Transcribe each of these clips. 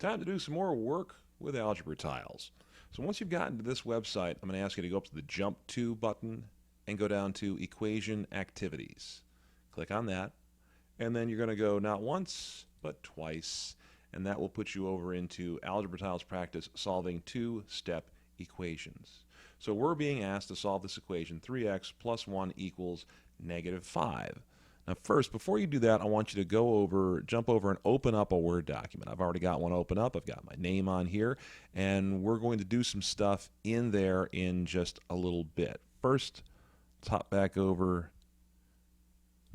time to do some more work with algebra tiles. So once you've gotten to this website, I'm going to ask you to go up to the Jump To button and go down to Equation Activities. Click on that, and then you're going to go not once, but twice, and that will put you over into Algebra Tiles Practice solving two-step equations. So we're being asked to solve this equation, 3x plus 1 equals -5. Now first, before you do that, I want you to jump over and open up a Word document. I've already got one open up. I've got my name on here, and we're going to do some stuff in there in just a little bit. First, let's hop back over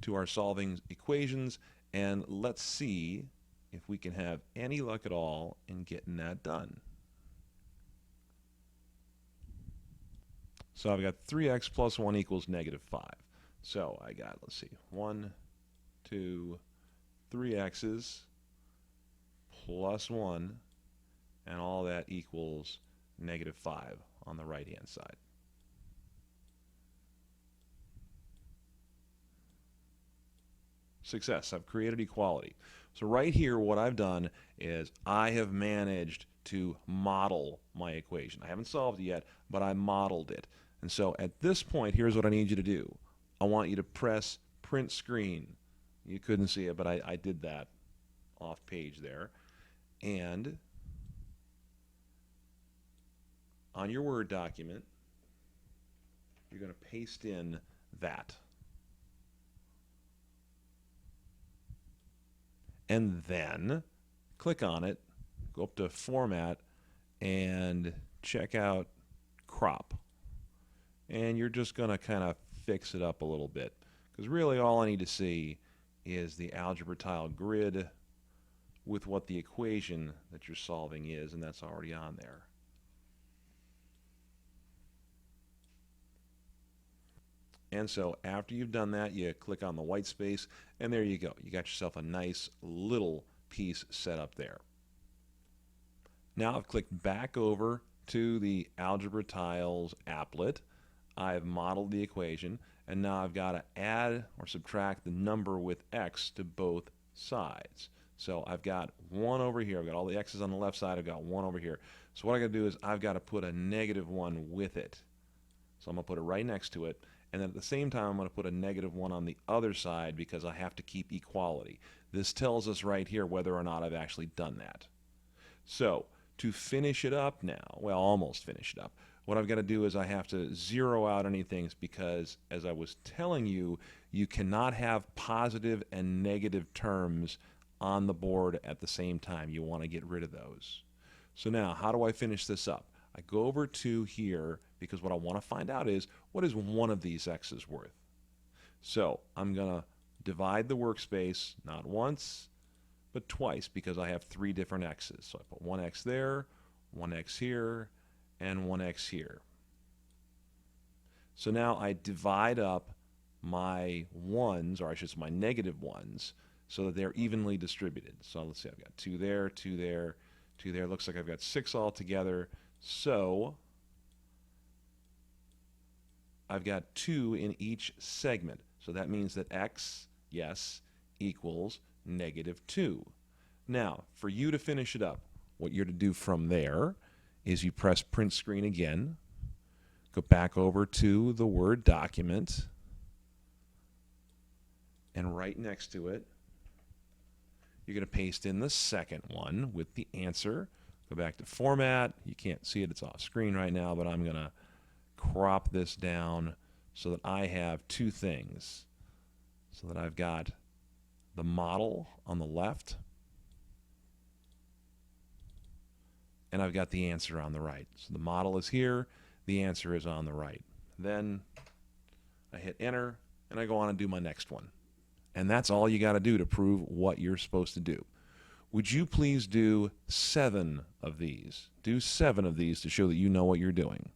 to our solving equations, and let's see if we can have any luck at all in getting that done. So I've got 3x plus 1 equals -5. So I got, let's see, 1, 2, 3 x's plus 1, and all that equals -5 on the right-hand side. Success. I've created equality. So right here, what I've done is I have managed to model my equation. I haven't solved it yet, but I modeled it. And so at this point, here's what I need you to do. I want you to press print screen. You couldn't see it, but I did that off page there. And on your Word document, you're going to paste in that. And then click on it, go up to Format, and check out Crop. And you're just going to kind of fix it up a little bit, because really all I need to see is the algebra tile grid with what the equation that you're solving is, and that's already on there. And so after you've done that, you click on the white space, and there you go. You got yourself a nice little piece set up there. Now I've clicked back over to the Algebra Tiles applet. I've modeled the equation, and now I've got to add or subtract the number with x to both sides. So I've got 1 over here. I've got all the x's on the left side. I've got 1 over here. So what I got to do is I've got to put a -1 with it. So I'm going to put it right next to it. And then at the same time, I'm going to put a -1 on the other side because I have to keep equality. This tells us right here whether or not I've actually done that. So to finish it up now, well, almost finish it up, what I've got to do is I have to zero out anything, because as I was telling you, you cannot have positive and negative terms on the board at the same time. You want to get rid of those. So now, how do I finish this up? I go over to here, because what I want to find out is, what is one of these x's worth? So I'm going to divide the workspace not once, but twice, because I have 3 different x's. So I put 1x there, 1x here, and 1x here. So now I divide up my ones, or I should say my -1s, so that they're evenly distributed. So let's see, I've got 2 there, 2 there, 2 there. Looks like I've got 6 altogether. So I've got 2 in each segment. So that means that x, yes, equals -2. Now, for you to finish it up, what you're to do from there is you press print screen again, go back over to the Word document, and right next to it, you're going to paste in the second one with the answer. Go back to Format. You can't see it, it's off screen right now, but I'm going to crop this down so that I have 2 things. So that I've got the model on the left, and I've got the answer on the right. So the model is here, the answer is on the right. Then I hit enter, and I go on and do my next one. And that's all you got to do to prove what you're supposed to do. Would you please do 7 of these? Do 7 of these to show that you know what you're doing.